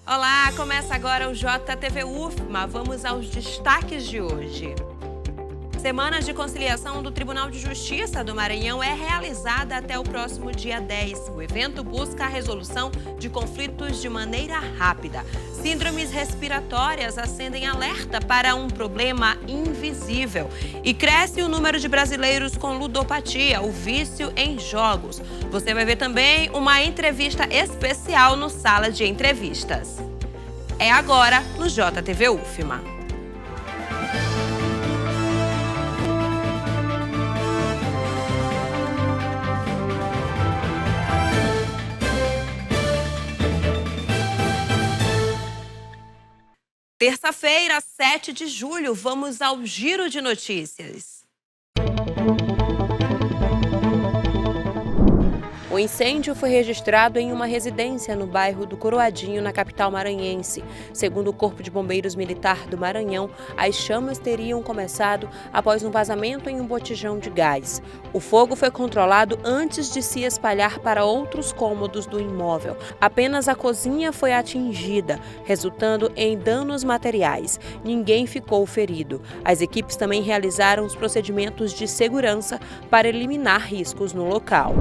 Olá, começa agora o JTV UFMA. Vamos aos destaques de hoje. Semana de conciliação do Tribunal de Justiça do Maranhão é realizada até o próximo dia 10. O evento busca a resolução de conflitos de maneira rápida. Síndromes respiratórias acendem alerta para um problema invisível. E cresce o número de brasileiros com ludopatia, o vício em jogos. Você vai ver também uma entrevista especial no Sala de Entrevistas. É agora no JTV UFMA. Terça-feira, 7 de julho, vamos ao Giro de Notícias. O incêndio foi registrado em uma residência no bairro do Coroadinho, na capital maranhense. Segundo o Corpo de Bombeiros Militar do Maranhão, as chamas teriam começado após um vazamento em um botijão de gás. O fogo foi controlado antes de se espalhar para outros cômodos do imóvel. Apenas a cozinha foi atingida, resultando em danos materiais. Ninguém ficou ferido. As equipes também realizaram os procedimentos de segurança para eliminar riscos no local.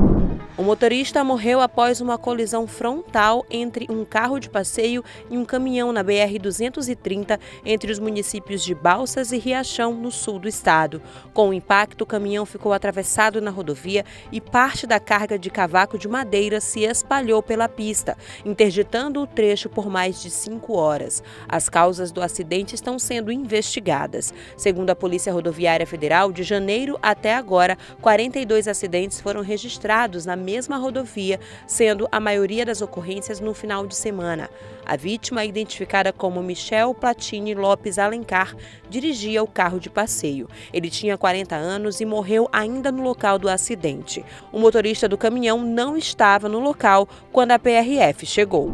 O motorista morreu após uma colisão frontal entre um carro de passeio e um caminhão na BR-230 entre os municípios de Balsas e Riachão, no sul do estado. Com o impacto, o caminhão ficou atravessado na rodovia e parte da carga de cavaco de madeira se espalhou pela pista, interditando o trecho por mais de 5 horas. As causas do acidente estão sendo investigadas. Segundo a Polícia Rodoviária Federal, de janeiro até agora, 42 acidentes foram registrados na mesma rodovia, sendo a maioria das ocorrências no final de semana. A vítima, identificada como Michel Platini Lopes Alencar, dirigia o carro de passeio. Ele tinha 40 anos e morreu ainda no local do acidente. O motorista do caminhão não estava no local quando a PRF chegou.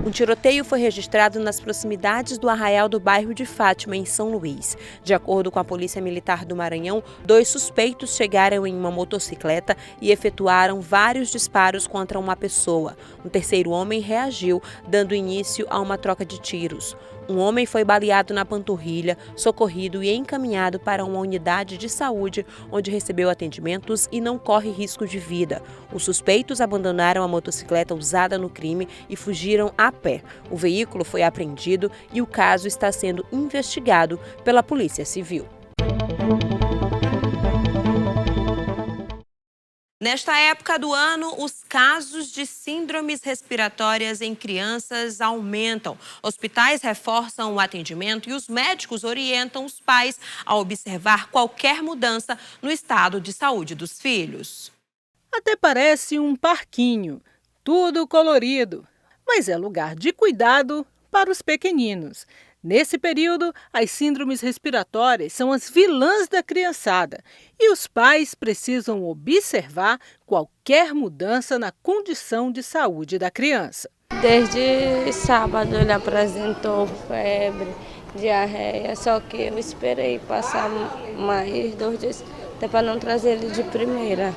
Um tiroteio foi registrado nas proximidades do Arraial do bairro de Fátima, em São Luís. De acordo com a Polícia Militar do Maranhão, 2 suspeitos chegaram em uma motocicleta e efetuaram vários disparos contra uma pessoa. Um terceiro homem reagiu, dando início a uma troca de tiros. Um homem foi baleado na panturrilha, socorrido e encaminhado para uma unidade de saúde, onde recebeu atendimentos e não corre risco de vida. Os suspeitos abandonaram a motocicleta usada no crime e fugiram a pé. O veículo foi apreendido e o caso está sendo investigado pela Polícia Civil. Nesta época do ano, os casos de síndromes respiratórias em crianças aumentam. Hospitais reforçam o atendimento e os médicos orientam os pais a observar qualquer mudança no estado de saúde dos filhos. Até parece um parquinho, tudo colorido, mas é lugar de cuidado para os pequeninos. Nesse período, as síndromes respiratórias são as vilãs da criançada e os pais precisam observar qualquer mudança na condição de saúde da criança. Desde sábado ele apresentou febre, diarreia, só que eu esperei passar mais 2 dias até para não trazer ele de primeira.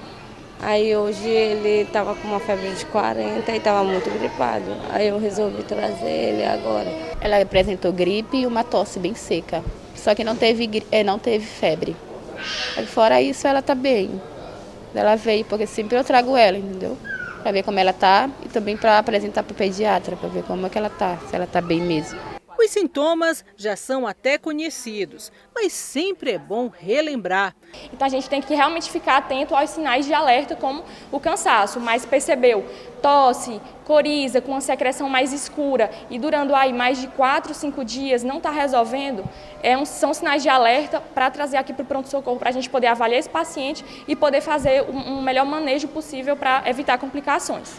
Aí hoje ele estava com uma febre de 40 e estava muito gripado. Aí eu resolvi trazer ele agora. Ela apresentou gripe e uma tosse bem seca, só que não teve febre. Aí, fora isso, ela está bem. Ela veio, porque sempre eu trago ela, entendeu? Para ver como ela está e também para apresentar para o pediatra, para ver como é que ela está, se ela está bem mesmo. Os sintomas já são até conhecidos, mas sempre é bom relembrar. Então a gente tem que realmente ficar atento aos sinais de alerta, como o cansaço, mas percebeu tosse, coriza com uma secreção mais escura e durando aí mais de 4, 5 dias, não está resolvendo, são sinais de alerta para trazer aqui para o pronto-socorro, para a gente poder avaliar esse paciente e poder fazer um melhor manejo possível para evitar complicações.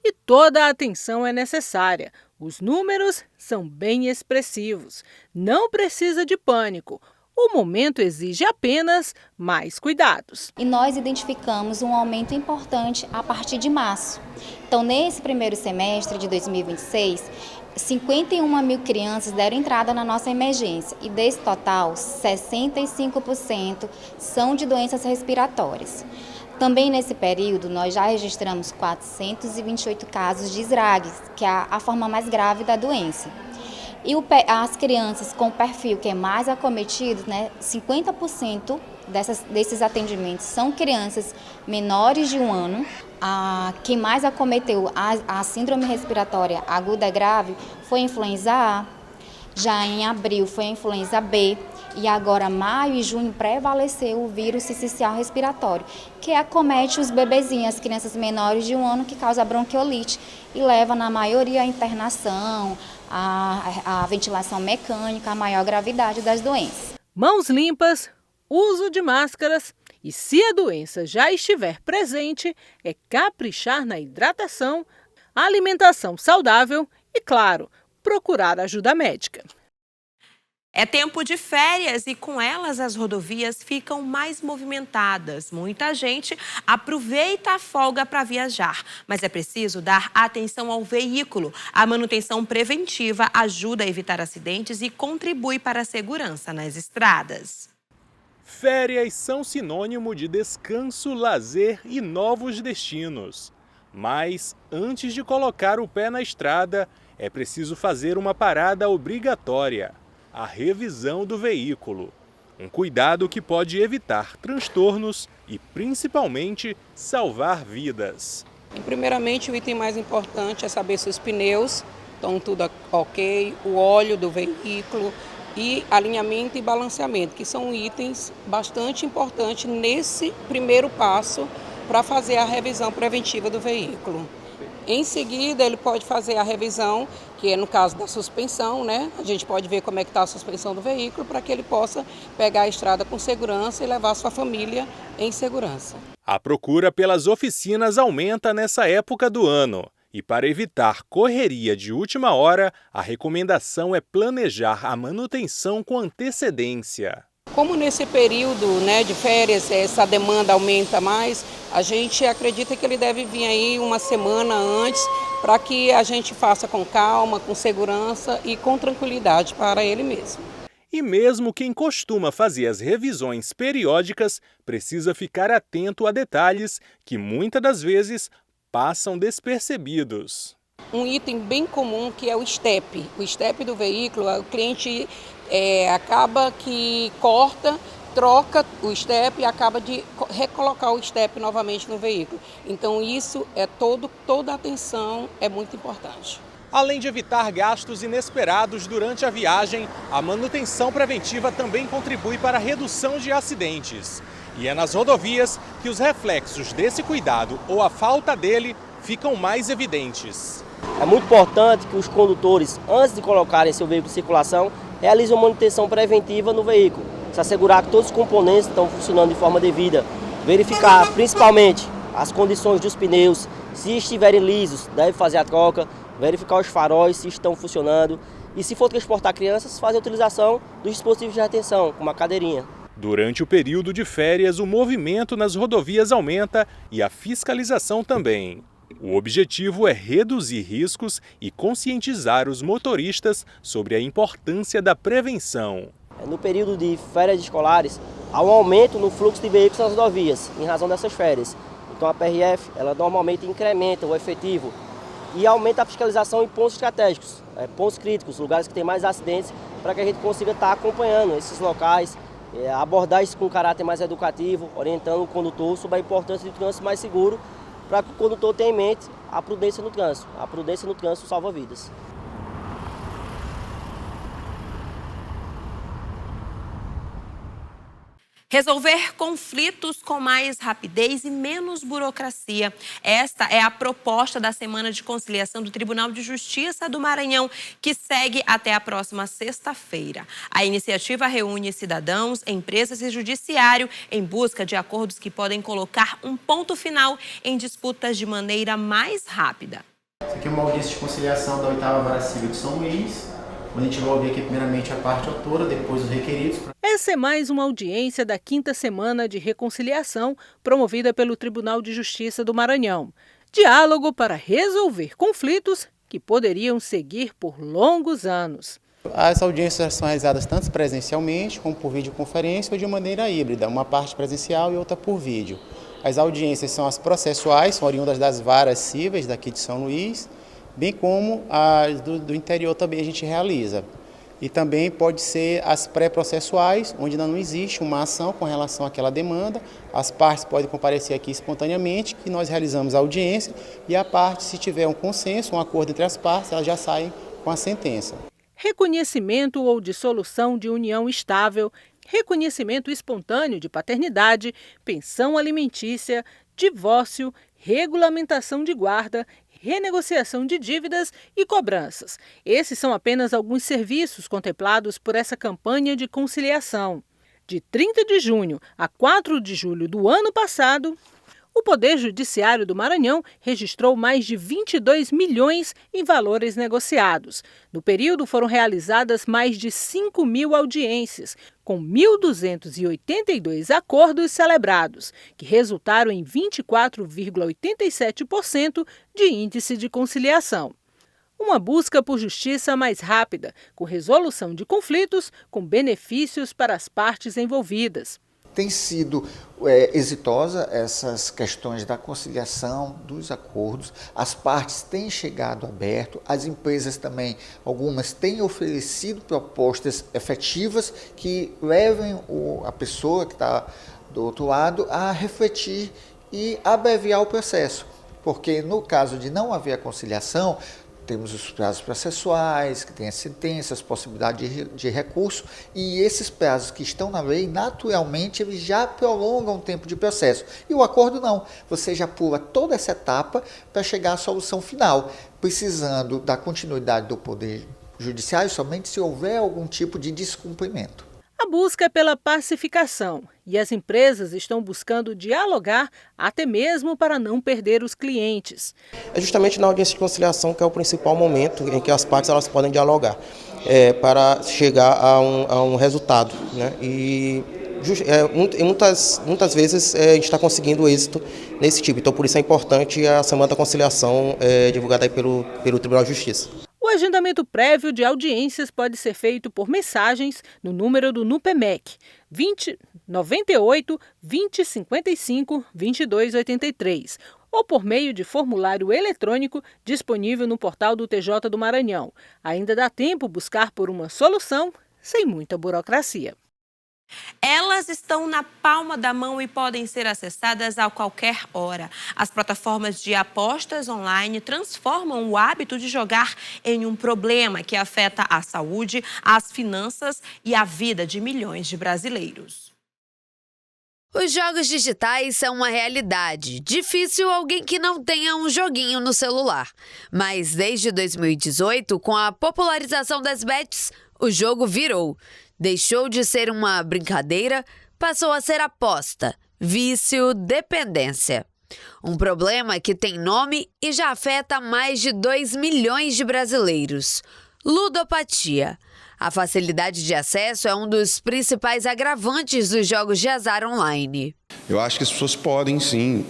E toda a atenção é necessária. Os números são bem expressivos. Não precisa de pânico. O momento exige apenas mais cuidados. E nós identificamos um aumento importante a partir de março. Então, nesse primeiro semestre de 2026, 51 mil crianças deram entrada na nossa emergência e desse total, 65% são de doenças respiratórias. Também nesse período, nós já registramos 428 casos de esrague, que é a forma mais grave da doença. E as crianças com o perfil que é mais acometido, né, 50% desses atendimentos são crianças menores de 1 ano. Quem mais acometeu a síndrome respiratória aguda grave foi a influenza A, já em abril foi a influenza B, e agora maio e junho prevaleceu o vírus sincicial respiratório, que acomete os bebezinhos, as crianças menores de 1 ano, que causa bronquiolite e leva na maioria à internação, a ventilação mecânica, a maior gravidade das doenças. Mãos limpas, uso de máscaras e, se a doença já estiver presente, é caprichar na hidratação, alimentação saudável e, claro, procurar ajuda médica. É tempo de férias e com elas as rodovias ficam mais movimentadas. Muita gente aproveita a folga para viajar, mas é preciso dar atenção ao veículo. A manutenção preventiva ajuda a evitar acidentes e contribui para a segurança nas estradas. Férias são sinônimo de descanso, lazer e novos destinos. Mas antes de colocar o pé na estrada, é preciso fazer uma parada obrigatória. A revisão do veículo. Um cuidado que pode evitar transtornos e, principalmente, salvar vidas. Primeiramente, o item mais importante é saber se os pneus estão tudo ok, o óleo do veículo e alinhamento e balanceamento, que são itens bastante importantes nesse primeiro passo para fazer a revisão preventiva do veículo. Em seguida, ele pode fazer a revisão, que é no caso da suspensão, né? A gente pode ver como é que está a suspensão do veículo para que ele possa pegar a estrada com segurança e levar a sua família em segurança. A procura pelas oficinas aumenta nessa época do ano. E para evitar correria de última hora, a recomendação é planejar a manutenção com antecedência. Como nesse período, né, de férias essa demanda aumenta mais, a gente acredita que ele deve vir aí uma semana antes para que a gente faça com calma, com segurança e com tranquilidade para ele mesmo. E mesmo quem costuma fazer as revisões periódicas precisa ficar atento a detalhes que muitas das vezes passam despercebidos. Um item bem comum que é o estepe. O estepe do veículo, o cliente acaba que corta, troca o estepe e acaba de recolocar o estepe novamente no veículo. Então isso é toda a atenção é muito importante. Além de evitar gastos inesperados durante a viagem, a manutenção preventiva também contribui para a redução de acidentes. E é nas rodovias que os reflexos desse cuidado ou a falta dele ficam mais evidentes. É muito importante que os condutores, antes de colocarem seu veículo em circulação, realizem uma manutenção preventiva no veículo. Se assegurar que todos os componentes estão funcionando de forma devida. Verificar principalmente as condições dos pneus, se estiverem lisos, deve fazer a troca. Verificar os faróis se estão funcionando. E se for transportar crianças, fazer a utilização dos dispositivos de retenção, como a cadeirinha. Durante o período de férias, o movimento nas rodovias aumenta e a fiscalização também. O objetivo é reduzir riscos e conscientizar os motoristas sobre a importância da prevenção. No período de férias escolares, há um aumento no fluxo de veículos nas rodovias, em razão dessas férias. Então a PRF, ela normalmente incrementa o efetivo e aumenta a fiscalização em pontos estratégicos, pontos críticos, lugares que têm mais acidentes, para que a gente consiga estar acompanhando esses locais, abordar isso com caráter mais educativo, orientando o condutor sobre a importância de trânsito mais seguro, para que o condutor tenha em mente a prudência no trânsito. A prudência no trânsito salva vidas. Resolver conflitos com mais rapidez e menos burocracia. Esta é a proposta da Semana de Conciliação do Tribunal de Justiça do Maranhão, que segue até a próxima sexta-feira. A iniciativa reúne cidadãos, empresas e judiciário em busca de acordos que podem colocar um ponto final em disputas de maneira mais rápida. Isso aqui é uma audiência de conciliação da 8ª Vara Civil de São Luís, onde a gente vai ouvir aqui primeiramente a parte autora, depois os requeridos. Essa é mais uma audiência da 5ª Semana de Reconciliação, promovida pelo Tribunal de Justiça do Maranhão. Diálogo para resolver conflitos que poderiam seguir por longos anos. As audiências são realizadas tanto presencialmente como por videoconferência ou de maneira híbrida, uma parte presencial e outra por vídeo. As audiências são as processuais, são oriundas das varas cíveis daqui de São Luís, bem como as do interior também a gente realiza. E também pode ser as pré-processuais, onde ainda não existe uma ação com relação àquela demanda. As partes podem comparecer aqui espontaneamente, que nós realizamos a audiência, e a parte, se tiver um consenso, um acordo entre as partes, elas já saem com a sentença. Reconhecimento ou dissolução de união estável, reconhecimento espontâneo de paternidade, pensão alimentícia, divórcio, regulamentação de guarda, renegociação de dívidas e cobranças. Esses são apenas alguns serviços contemplados por essa campanha de conciliação. De 30 de junho a 4 de julho do ano passado, o Poder Judiciário do Maranhão registrou mais de 22 milhões em valores negociados. No período foram realizadas mais de 5.000 audiências, com 1.282 acordos celebrados, que resultaram em 24,87% de índice de conciliação. Uma busca por justiça mais rápida, com resolução de conflitos, com benefícios para as partes envolvidas. Tem sido exitosa essas questões da conciliação, dos acordos, as partes têm chegado aberto, as empresas também, algumas têm oferecido propostas efetivas que levem a pessoa que está do outro lado a refletir e abreviar o processo, porque no caso de não haver a conciliação, temos os prazos processuais, que tem as sentenças, possibilidade de recurso, e esses prazos que estão na lei, naturalmente, eles já prolongam o tempo de processo. E o acordo não, você já pula toda essa etapa para chegar à solução final, precisando da continuidade do Poder Judiciário somente se houver algum tipo de descumprimento. A busca é pela pacificação e as empresas estão buscando dialogar até mesmo para não perder os clientes. É justamente na audiência de conciliação que é o principal momento em que as partes elas podem dialogar para chegar a um resultado, né? E muitas vezes a gente está conseguindo êxito nesse tipo. Então por isso é importante a Semana da Conciliação divulgada aí pelo Tribunal de Justiça. O agendamento prévio de audiências pode ser feito por mensagens no número do NUPEMEC 20 98 20 55 22 83 ou por meio de formulário eletrônico disponível no portal do TJ do Maranhão. Ainda dá tempo buscar por uma solução sem muita burocracia. Elas estão na palma da mão e podem ser acessadas a qualquer hora. As plataformas de apostas online transformam o hábito de jogar em um problema que afeta a saúde, as finanças e a vida de milhões de brasileiros. Os jogos digitais são uma realidade. Difícil alguém que não tenha um joguinho no celular. Mas desde 2018, com a popularização das bets, o jogo virou. Deixou de ser uma brincadeira, passou a ser aposta, vício, dependência. Um problema que tem nome e já afeta mais de 2 milhões de brasileiros. Ludopatia. A facilidade de acesso é um dos principais agravantes dos jogos de azar online. Eu acho que as pessoas podem, sim,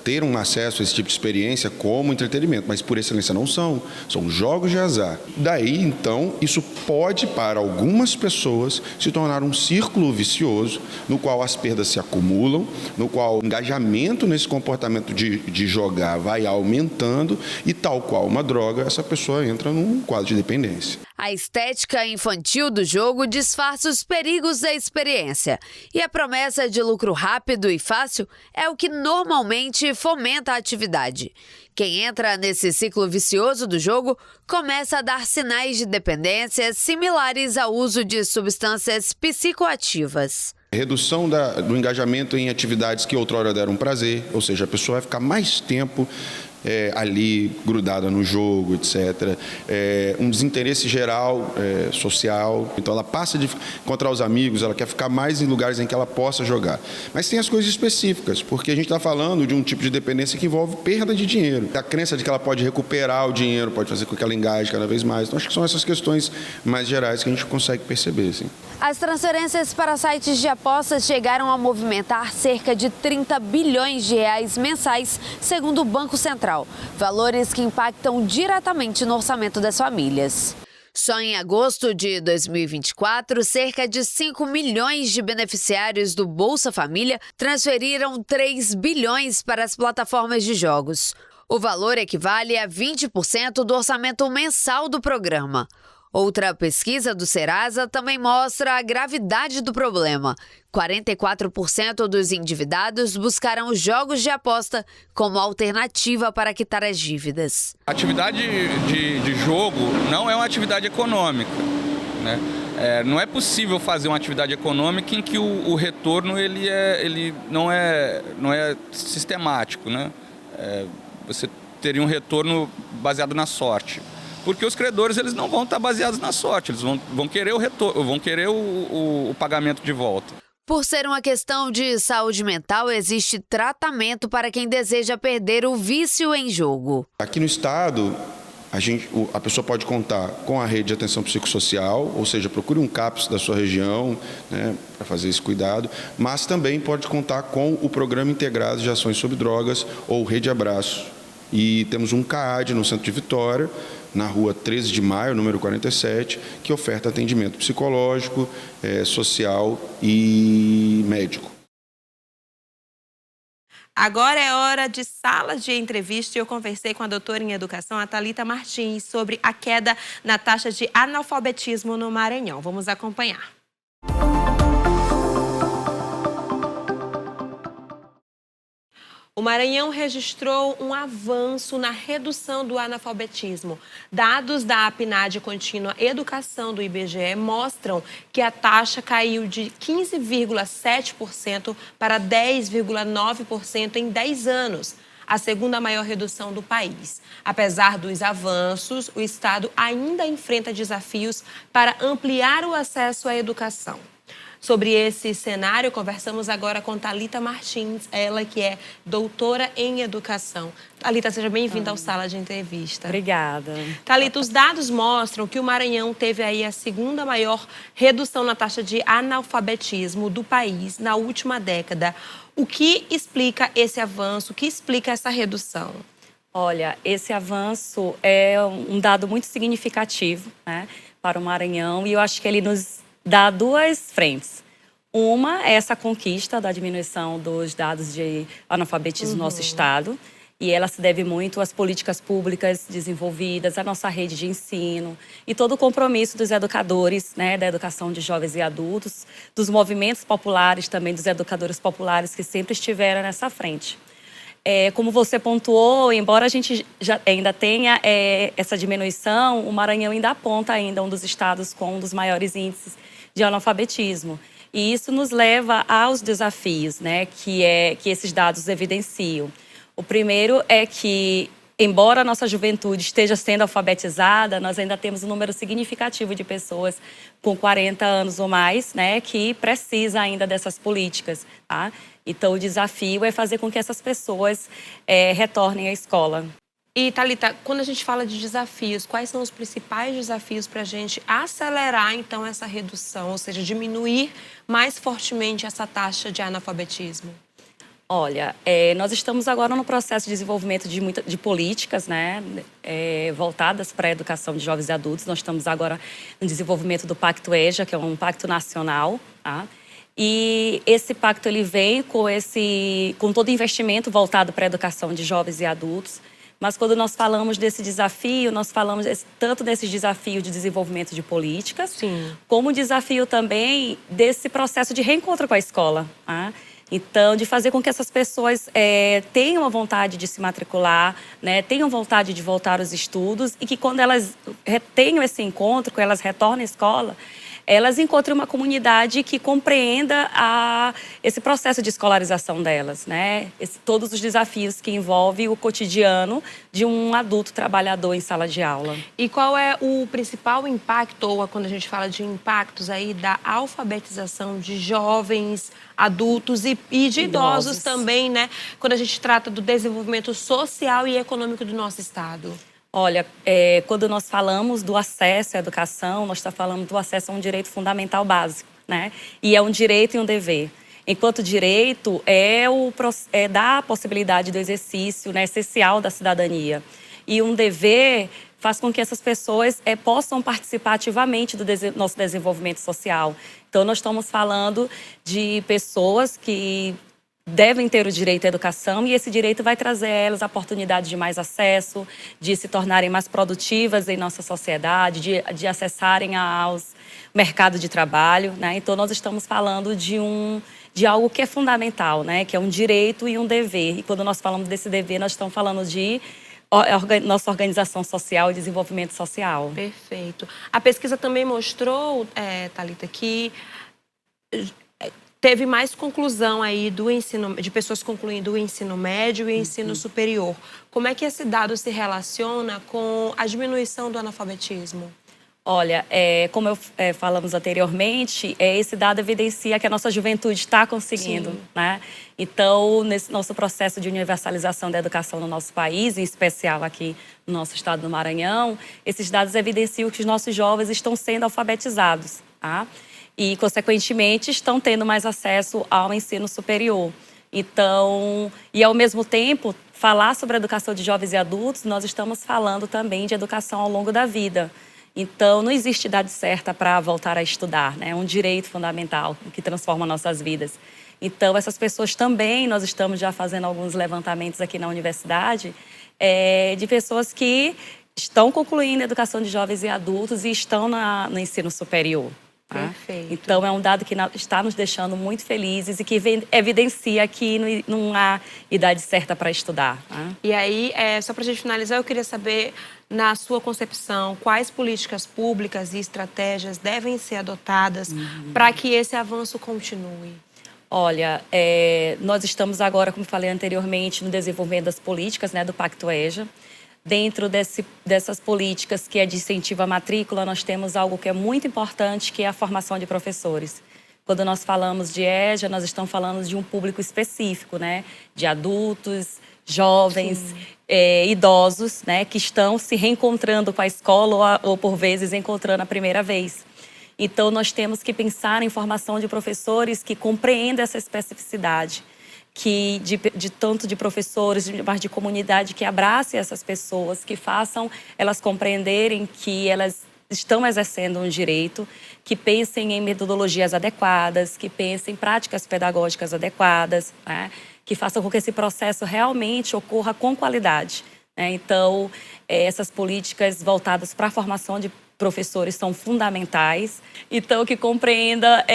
ter um acesso a esse tipo de experiência como entretenimento, mas por excelência não são. São jogos de azar. Daí, então, isso pode, para algumas pessoas, se tornar um círculo vicioso, no qual as perdas se acumulam, no qual o engajamento nesse comportamento de jogar vai aumentando e, tal qual uma droga, essa pessoa entra num quadro de dependência. A estética infantil do jogo disfarça os perigos da experiência. E a promessa de lucro rápido e fácil é o que normalmente fomenta a atividade. Quem entra nesse ciclo vicioso do jogo começa a dar sinais de dependência similares ao uso de substâncias psicoativas. Redução do engajamento em atividades que outrora deram prazer, ou seja, a pessoa vai ficar mais tempo ali grudada no jogo, etc. Um desinteresse geral, social. Então ela passa de encontrar os amigos, ela quer ficar mais em lugares em que ela possa jogar. Mas tem as coisas específicas, porque a gente está falando de um tipo de dependência que envolve perda de dinheiro. A crença de que ela pode recuperar o dinheiro pode fazer com que ela engaje cada vez mais. Então acho que são essas questões mais gerais que a gente consegue perceber, sim. As transferências para sites de apostas chegaram a movimentar cerca de 30 bilhões de reais mensais, segundo o Banco Central. Valores que impactam diretamente no orçamento das famílias. Só em agosto de 2024, cerca de 5 milhões de beneficiários do Bolsa Família transferiram 3 bilhões para as plataformas de jogos. O valor equivale a 20% do orçamento mensal do programa. Outra pesquisa do Serasa também mostra a gravidade do problema. 44% dos endividados buscaram jogos de aposta como alternativa para quitar as dívidas. A atividade de jogo não é uma atividade econômica, né? Não é possível fazer uma atividade econômica em que o retorno ele não é sistemático, né? Você teria um retorno baseado na sorte. Porque os credores eles não vão estar baseados na sorte, eles vão querer o retorno, vão querer o pagamento de volta. Por ser uma questão de saúde mental, existe tratamento para quem deseja perder o vício em jogo. Aqui no estado, a pessoa pode contar com a rede de atenção psicossocial, ou seja, procure um CAPS da sua região, né, para fazer esse cuidado, mas também pode contar com o Programa Integrado de Ações sobre Drogas, ou Rede Abraço. E temos um CAAD no centro de Vitória, na rua 13 de maio, número 47, que oferta atendimento psicológico, social e médico. Agora é hora de sala de entrevista e eu conversei com a doutora em educação, a Thalita Martins, sobre a queda na taxa de analfabetismo no Maranhão. Vamos acompanhar. O Maranhão registrou um avanço na redução do analfabetismo. Dados da APNAD Contínua Educação do IBGE mostram que a taxa caiu de 15,7% para 10,9% em 10 anos, a segunda maior redução do país. Apesar dos avanços, o Estado ainda enfrenta desafios para ampliar o acesso à educação. Sobre esse cenário, conversamos agora com Thalita Martins, ela que é doutora em educação. Thalita, seja bem-vinda ao Sala de Entrevista. Obrigada. Thalita, os dados mostram que o Maranhão teve aí a segunda maior redução na taxa de analfabetismo do país na última década. O que explica esse avanço? O que explica essa redução? Olha, esse avanço é um dado muito significativo, né, para o Maranhão, e eu acho que ele nos dá duas frentes. Uma é essa conquista da diminuição dos dados de analfabetismo no nosso estado, e ela se deve muito às políticas públicas desenvolvidas, à nossa rede de ensino e todo o compromisso dos educadores, né, da educação de jovens e adultos, dos movimentos populares também, dos educadores populares que sempre estiveram nessa frente. Como você pontuou, embora a gente já ainda tenha essa diminuição, o Maranhão ainda aponta ainda um dos estados com um dos maiores índices de analfabetismo. E isso nos leva aos desafios, né, que esses dados evidenciam. O primeiro é que, embora a nossa juventude esteja sendo alfabetizada, nós ainda temos um número significativo de pessoas com 40 anos ou mais, né, que precisa ainda dessas políticas, tá? Então, o desafio é fazer com que essas pessoas retornem à escola. E, Thalita, quando a gente fala de desafios, quais são os principais desafios para a gente acelerar, então, essa redução, ou seja, diminuir mais fortemente essa taxa de analfabetismo? Olha, nós estamos agora no processo de desenvolvimento de políticas, né, voltadas para a educação de jovens e adultos. Nós estamos agora no desenvolvimento do Pacto EJA, que é um pacto nacional, tá? E esse pacto ele vem com todo investimento voltado para a educação de jovens e adultos. Mas quando nós falamos desse desafio, nós falamos tanto desse desafio de desenvolvimento de políticas, sim, como o desafio também desse processo de reencontro com a escola, tá? Então, de fazer com que essas pessoas tenham a vontade de se matricular, né, tenham vontade de voltar aos estudos e que quando elas tenham esse encontro, quando elas retornem à escola, elas encontrem uma comunidade que compreenda esse processo de escolarização delas, né? Todos os desafios que envolvem o cotidiano de um adulto trabalhador em sala de aula. E qual é o principal impacto, ou quando a gente fala de impactos aí, da alfabetização de jovens, adultos e de idosos também, né? Quando a gente trata do desenvolvimento social e econômico do nosso estado? Olha, quando nós falamos do acesso à educação, nós estamos falando do acesso a um direito fundamental básico, né? E é um direito e um dever. Enquanto direito, dá a possibilidade do exercício, né, essencial da cidadania. E um dever faz com que essas pessoas possam participar ativamente do nosso desenvolvimento social. Então, nós estamos falando de pessoas que devem ter o direito à educação e esse direito vai trazer a elas a oportunidade de mais acesso, de se tornarem mais produtivas em nossa sociedade, de acessarem aos mercados de trabalho, né? Então, nós estamos falando de algo que é fundamental, né? Que é um direito e um dever. E quando nós falamos desse dever, nós estamos falando de nossa organização social e desenvolvimento social. Perfeito. A pesquisa também mostrou, Thalita, que teve mais conclusão aí de pessoas concluindo o ensino médio e o ensino superior. Como é que esse dado se relaciona com a diminuição do analfabetismo? Olha, como falamos anteriormente, esse dado evidencia que a nossa juventude está conseguindo, né? Então, nesse nosso processo de universalização da educação no nosso país, em especial aqui no nosso estado do Maranhão, esses dados evidenciam que os nossos jovens estão sendo alfabetizados, tá? E, consequentemente, estão tendo mais acesso ao ensino superior. Então, e ao mesmo tempo, falar sobre a educação de jovens e adultos, nós estamos falando também de educação ao longo da vida. Então, não existe idade certa para voltar a estudar, né? É um direito fundamental que transforma nossas vidas. Então, essas pessoas também, nós estamos já fazendo alguns levantamentos aqui na universidade, de pessoas que estão concluindo a educação de jovens e adultos e estão no ensino superior. Perfeito. Então, é um dado que está nos deixando muito felizes e que evidencia que não há idade certa para estudar. E aí, só para a gente finalizar, eu queria saber, na sua concepção, quais políticas públicas e estratégias devem ser adotadas para que esse avanço continue? Olha, nós estamos agora, como falei anteriormente, no desenvolvimento das políticas, né, do Pacto EJA. Dentro dessas políticas que é de incentivo à matrícula, nós temos algo que é muito importante, que é a formação de professores. Quando nós falamos de EJA, nós estamos falando de um público específico, né? De adultos, jovens, idosos, né? Que estão se reencontrando com a escola ou por vezes, encontrando a primeira vez. Então, nós temos que pensar em formação de professores que compreendam essa especificidade, que tanto de professores, mas de comunidade, que abracem essas pessoas, que façam elas compreenderem que elas estão exercendo um direito, que pensem em metodologias adequadas, que pensem em práticas pedagógicas adequadas, né? Que façam com que esse processo realmente ocorra com qualidade, né? Então, essas políticas voltadas para a formação de professores são fundamentais. Então, que compreenda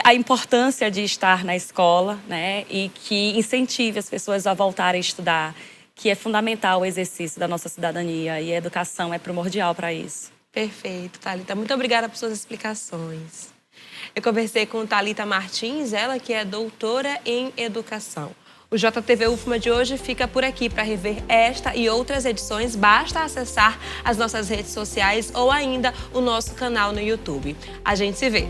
a importância de estar na escola, né? E que incentive as pessoas a voltarem a estudar, que é fundamental o exercício da nossa cidadania e a educação é primordial para isso. Perfeito, Thalita. Muito obrigada por suas explicações. Eu conversei com Thalita Martins, ela que é doutora em educação. O JTV UFMA de hoje fica por aqui. Para rever esta e outras edições, basta acessar as nossas redes sociais ou ainda o nosso canal no YouTube. A gente se vê!